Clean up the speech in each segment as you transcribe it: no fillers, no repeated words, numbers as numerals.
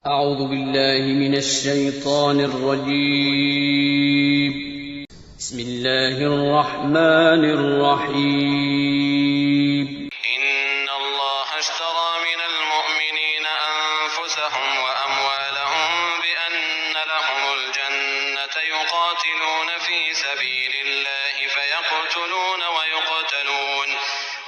أعوذ بالله من الشيطان الرجيم. بسم الله الرحمن الرحيم. إن الله اشترى من المؤمنين أنفسهم وأموالهم بأن لهم الجنة يقاتلون في سبيل الله فيقتلون ويقتلون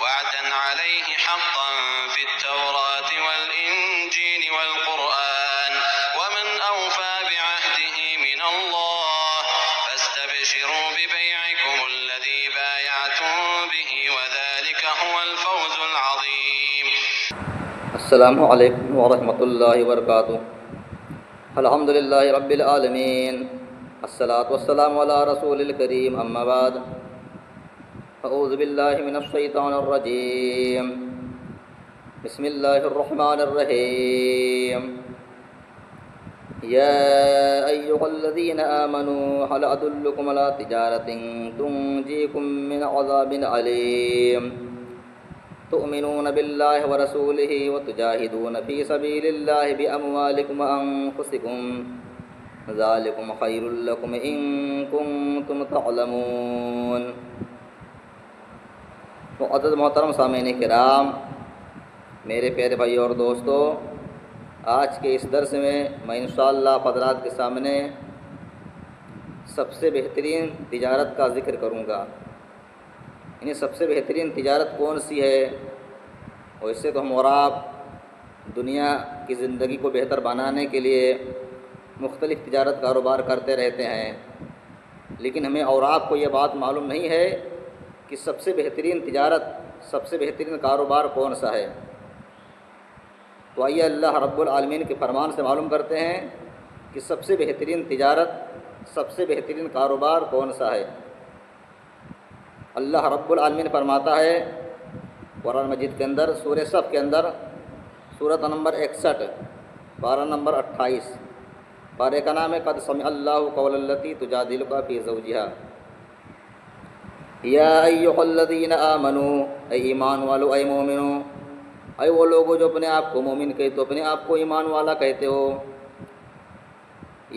وعدا عليه حقا في التوراة والإنجيل والقرآن ومن أوفى بعهده من الله فاستبشروا ببيعكم الذي بايعتم به وذلك هو الفوز العظيم. السلام علیکم ورحمۃ اللہ وبرکاتہ. الحمد للہ رب العالمین، الصلاۃ والسلام علی رسول الکریم، اما بعد. اعوذ باللہ من الشیطان الرجیم، بسم اللہ الرحمن الرحیم. یا ایہا الذین آمنوا هل ادلکم علی تجارۃ تنجیکم من عذاب علیم تؤمنون بالله ورسوله وتجاهدون في سبيل الله بأموالكم وأنفسكم ذلكم خير لكم إن كنتم تعلمون. معزز محترم سامعین کرام، میرے پیارے بھائی اور دوستو، آج کے اس درس میں میں انشاءاللہ حضرات کے سامنے سب سے بہترین تجارت کا ذکر کروں گا. یعنی سب سے بہترین تجارت کون سی ہے؟ ویسے تو ہم اور آپ دنیا کی زندگی کو بہتر بنانے کے لیے مختلف تجارت کاروبار کرتے رہتے ہیں، لیکن ہمیں اور آپ کو یہ بات معلوم نہیں ہے کہ سب سے بہترین تجارت، سب سے بہترین کاروبار کون سا ہے. تو آئیے اللہ رب العالمین کے فرمان سے معلوم کرتے ہیں کہ سب سے بہترین تجارت، سب سے بہترین کاروبار کون سا ہے. اللہ رب العالمین فرماتا ہے قرآن مجید کے اندر، سورہ صف کے اندر، سورۃ نمبر 61، پارہ نمبر 28. پارے کا نام ہے قد سمع اللہ قول التی تجادلک فی زوجہا. یا ایھا الذین آمنوا، اے ایمان والو، اے مومنو، اے وہ لوگوں جو اپنے آپ کو مومن کہتے ہو، اپنے آپ کو ایمان والا کہتے ہو.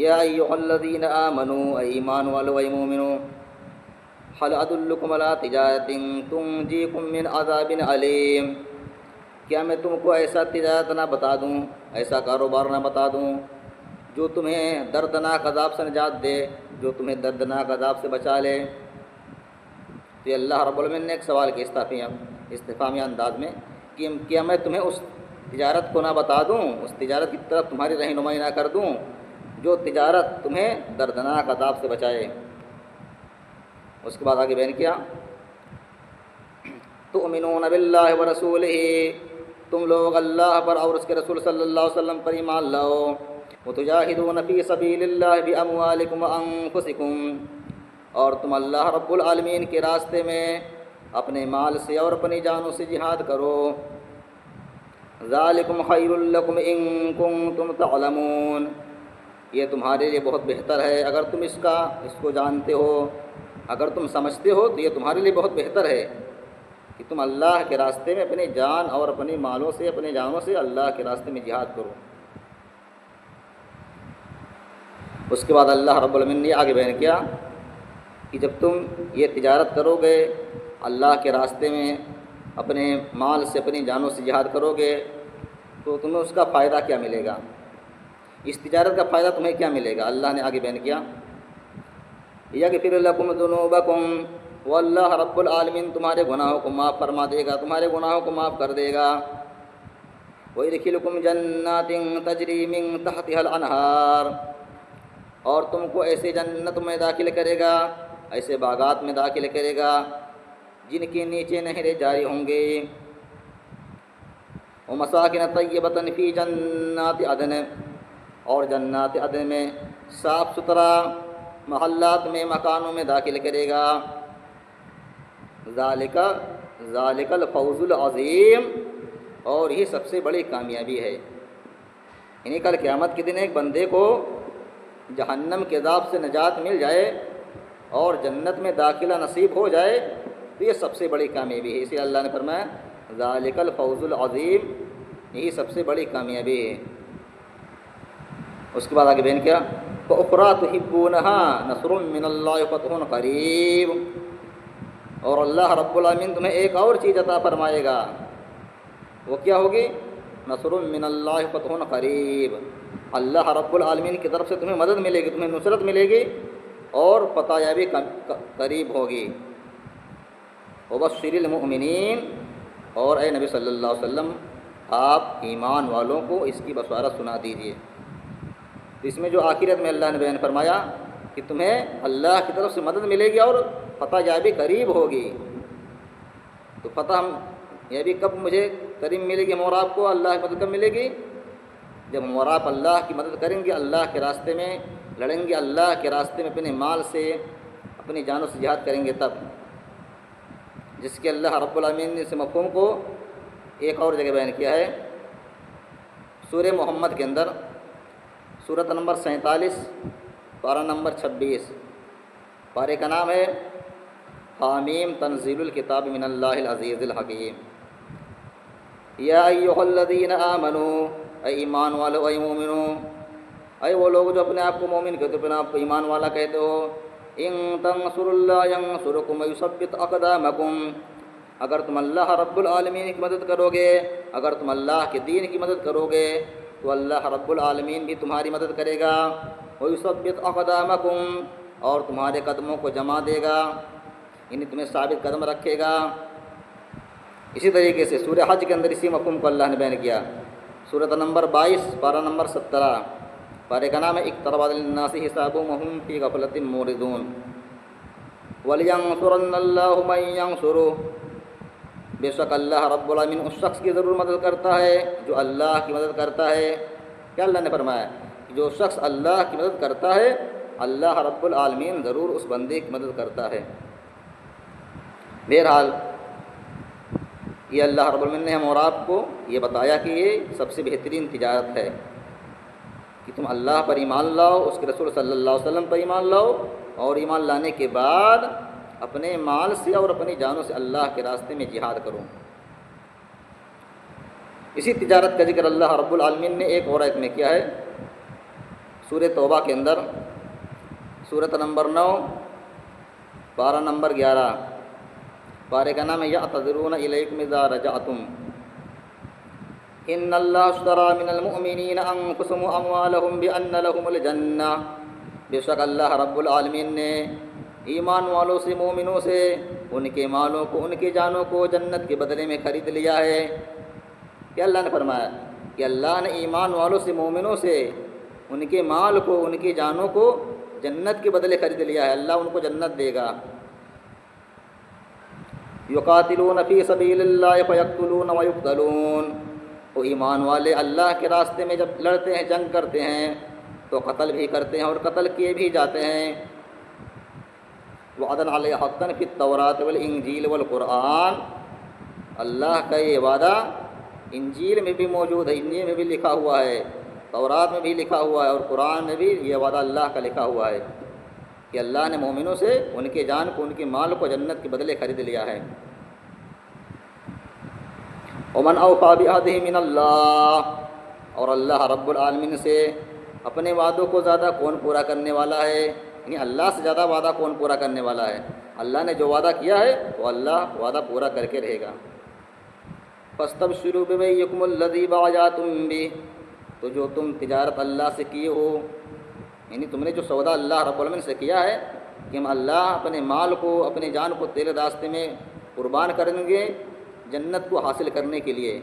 یا ایھا الذین آمنوا، اے ایمان والو، اے مومنو، هل ادلکم علی تجارۃ تنجیکم من عذاب علیم، کیا میں تم کو ایسا تجارت نہ بتا دوں، ایسا کاروبار نہ بتا دوں جو تمہیں دردناک عذاب سے نجات دے، جو تمہیں دردناک عذاب سے بچا لے. تو یہ اللہ رب العالمین نے ایک سوال کیا استفہامی انداز میں کہ کیا میں تمہیں اس تجارت کو نہ بتا دوں، اس تجارت کی طرف تمہاری رہنمائی نہ کر دوں جو تجارت تمہیں دردناک عذاب سے بچائے. اس کے بعد آگے بیان کیا، تؤمنون باللہ ورسولہ، تم لوگ اللہ پر اور اس کے رسول صلی اللہ علیہ وسلم پر ایمان لاؤ. وتجاہدون فی سبیل اللہ باموالکم وانفسکم، اور تم اللہ رب العالمین کے راستے میں اپنے مال سے اور اپنی جانوں سے جہاد کرو. ذالکم خیر لکم ان کنتم تعلمون، یہ تمہارے لیے بہت بہتر ہے اگر تم اس کو جانتے ہو، اگر تم سمجھتے ہو تو یہ تمہارے لیے بہت بہتر ہے کہ تم اللہ کے راستے میں اپنی جان اور اپنی مالوں سے، اپنے جانوں سے اللہ کے راستے میں جہاد کرو. اس کے بعد اللہ رب العالمین نے آگے بیان کیا کہ جب تم یہ تجارت کرو گے، اللہ کے راستے میں اپنے مال سے، اپنی جانوں سے جہاد کرو گے، تو تمہیں اس کا فائدہ کیا ملے گا، اس تجارت کا فائدہ تمہیں کیا ملے گا. اللہ نے آگے بیان کیا، یغفر لکم ذنوبکم، وہ اللہ رب العالمین تمہارے گناہوں کو معاف فرما دے گا، تمہارے گناہوں کو معاف کر دے گا. وَيُدْخِلُكُمْ جَنَّاتٍ تَجْرِي مِن تَحْتِهَا الْأَنْهَارُ، اور تم کو ایسے جنت میں داخل کرے گا، ایسے باغات میں داخل کرے گا جن کے نیچے نہریں جاری ہوں گے. وَمَسَاكِنَ طَيِّبَةً فِي جَنَّاتِ عَدْنٍ، اور جنات عدن میں صاف ستھرا محلات میں، مکانوں میں داخل کرے گا. ذالک الفوز العظیم، اور یہ سب سے بڑی کامیابی ہے. یعنی کل قیامت کے دن ایک بندے کو جہنم کے عذاب سے نجات مل جائے اور جنت میں داخلہ نصیب ہو جائے تو یہ سب سے بڑی کامیابی ہے. اسی اللہ نے فرمایا ذالک الفوز العظیم، یہی سب سے بڑی کامیابی ہے. اس کے بعد آگے بیان کیا فَأُخْرَىٰ تُحِبُّونَهَا نَصْرٌ مِّنَ اللَّهِ فَتْحٌ قَرِيبٌ، اور اللہ رب العالمین تمہیں ایک اور چیز عطا فرمائے گا، وہ کیا ہوگی؟ نصر من اللہ فتح قریب، اللہ رب العالمین کی طرف سے تمہیں مدد ملے گی، تمہیں نصرت ملے گی اور فتح یابی قریب ہوگی۔ وبشر المؤمنین، اور اے نبی صلی اللہ علیہ وسلم آپ ایمان والوں کو اس کی بشارت سنا دیجیے۔ اس میں جو آخرت میں اللہ نے بیان فرمایا کہ تمہیں اللہ کی طرف سے مدد ملے گی اور فتح یابی قریب ہوگی، تو فتح یہ بھی کب مجھے قریب ملے گی؟ ہم اور آپ کو اللہ کی مدد کب ملے گی؟ جب ہم اور آپ اللہ کی مدد کریں گے، اللہ کے راستے میں لڑیں گے، اللہ کے راستے میں اپنے مال سے اپنی جانوں سے جہاد کریں گے تب، جس کے اللہ رب العالمین نے اس مفہوم کو ایک اور جگہ بیان کیا ہے سورہ محمد کے اندر، سورۃ نمبر 47 پارہ نمبر 26، پارے کا نام ہے حامیم تنزیل الکتاب من اللہ العزیز الحکیم۔ یا ایھا الذین آمنوا، اے ایمان والو، اے مومنو، اے وہ لوگ جو اپنے آپ کو مومن کہتے ہو، اپنے آپ کو ایمان والا کہتے ہو، ان تنصروا اللہ ینصرکم ویثبت اقدامکم، اگر تم اللہ رب العالمین کی مدد کرو گے، اگر تم اللہ کے دین کی مدد کرو گے تو اللہ رب العالمین بھی تمہاری مدد کرے گا، ویثبت اقدامکم، اور تمہارے قدموں کو جما دے گا، یعنی تمہیں ثابت قدم رکھے گا۔ اسی طریقے سے سورہ حج کے اندر اسی مفہوم کو اللہ نے بیان کیا، سورۃ نمبر 22 پارہ نمبر 17، پارے کا نام ہے اقترب للناس حسابهم وهم فی غفلۃ معرضون، وَلْيَنْصُرَنَّ اللَّهُ مَن يَنْصُرُهُ، بے شک اللہ رب العالمین اس شخص کی ضرور مدد کرتا ہے جو اللہ کی مدد کرتا ہے۔ کیا اللہ نے فرمایا؟ جو شخص اللہ کی مدد کرتا ہے اللہ رب العالمین ضرور اس بندے کی مدد کرتا ہے۔ بہرحال یہ اللہ رب العالمین نے ہم اور آپ کو یہ بتایا کہ یہ سب سے بہترین تجارت ہے کہ تم اللہ پر ایمان لاؤ، اس کے رسول صلی اللہ علیہ وسلم پر ایمان لاؤ، اور ایمان لانے کے بعد اپنے مال سے اور اپنی جانوں سے اللہ کے راستے میں جہاد کرو۔ اسی تجارت کا ذکر اللہ رب العالمین نے ایک اور آیت میں کیا ہے، سورہ توبہ کے اندر، سورۃ نمبر 9 پارہ نمبر 11، پارے کا نام ہے یعتذرون الیکم اذا رجعتم ان اللہ اشتری من المؤمنین انفسهم واموالهم بان لهم الجنہ، بے شک اللہ رب العالمین نے ایمان والوں سے، مومنوں سے ان کے مالوں کو، ان کی جانوں کو جنت کے بدلے میں خرید لیا ہے۔ کہ اللہ نے فرمایا کہ اللہ نے ایمان والوں سے، مومنوں سے ان کے مال کو، ان کی جانوں کو جنت کے بدلے خرید لیا ہے، اللہ ان کو جنت دے گا۔ یقاتلون فی سبیل اللہ فیقتلون ویقتلون، وہ ایمان والے اللہ کے راستے میں جب لڑتے ہیں، جنگ کرتے ہیں تو قتل بھی کرتے ہیں اور قتل کیے بھی جاتے ہیں۔ وعدن علیہ حقا فی التوراۃ والانجیل والقرآن، اللہ کا یہ وعدہ انجیل میں بھی موجود ہے، انجیل میں بھی لکھا ہوا ہے، تورات میں بھی لکھا ہوا ہے، اور قرآن میں بھی یہ وعدہ اللہ کا لکھا ہوا ہے کہ اللہ نے مومنوں سے ان کے جان کو، ان کے مال کو جنت کے بدلے خرید لیا ہے۔ ومن اوفی بعہدہ من اللہ، اور اللہ رب العالمین سے اپنے وعدوں کو زیادہ کون پورا کرنے والا ہے، یعنی اللہ سے زیادہ وعدہ کون پورا کرنے والا ہے؟ اللہ نے جو وعدہ کیا ہے وہ اللہ وعدہ پورا کر کے رہے گا۔ فاستبشروا ببیعکم الذی بایعتم بہ، تو جو تم تجارت اللہ سے کیے ہو، یعنی تم نے جو سودا اللہ رب العالمین سے کیا ہے کہ ہم اللہ اپنے مال کو، اپنی جان کو تیرے راستے میں قربان کریں گے جنت کو حاصل کرنے کے لیے،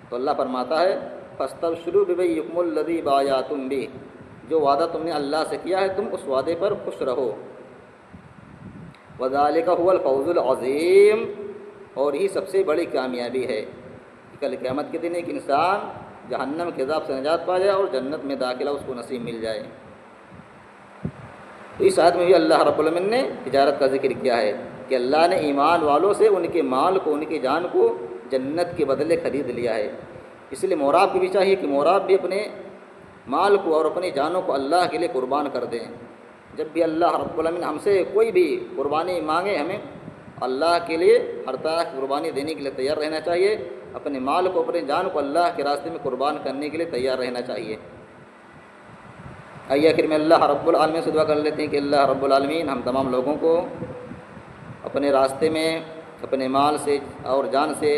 تو اللہ فرماتا ہے فاستبشروا ببیعکم الذی بایعتم بہ، جو وعدہ تم نے اللہ سے کیا ہے تم اس وعدے پر خوش رہو۔ وذالک هو الفوز العظیم، اور یہی سب سے بڑی کامیابی ہے کہ کل قیامت کے دن ایک انسان جہنم کے عذاب سے نجات پا جائے اور جنت میں داخلہ اس کو نصیب مل جائے۔ تو اس آیت میں بھی اللہ رب العالمین نے تجارت کا ذکر کیا ہے کہ اللہ نے ایمان والوں سے ان کے مال کو، ان کی جان کو جنت کے بدلے خرید لیا ہے۔ اس لیے موراب کو بھی چاہیے کہ موراب بھی اپنے مال کو اور اپنی جانوں کو اللہ کے لیے قربان کر دیں۔ جب بھی اللہ رب العالمین ہم سے کوئی بھی قربانی مانگے، ہمیں اللہ کے لیے ہر طرح کی قربانی دینے کے لیے تیار رہنا چاہیے، اپنے مال کو، اپنے جان کو اللہ کے راستے میں قربان کرنے کے لیے تیار رہنا چاہیے۔ آئیے آخر میں اللہ رب العالمین سے دعا کر لیتے ہیں کہ اللہ رب العالمین ہم تمام لوگوں کو اپنے راستے میں اپنے مال سے اور جان سے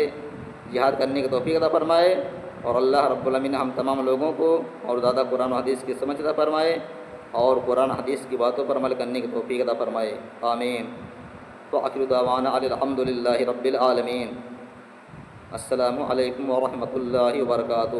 جہاد کرنے کی توفیق عطا فرمائے، اور اللہ رب العالمین ہم تمام لوگوں کو اور زیادہ قرآن و حدیث کی سمجھ عطا فرمائے اور قرآن حدیث کی باتوں پر عمل کرنے کی توفیق عطا فرمائے، آمین۔ وآخر دعوانا الحمد للہ رب العالمین۔ السلام علیکم ورحمۃ اللہ وبرکاتہ۔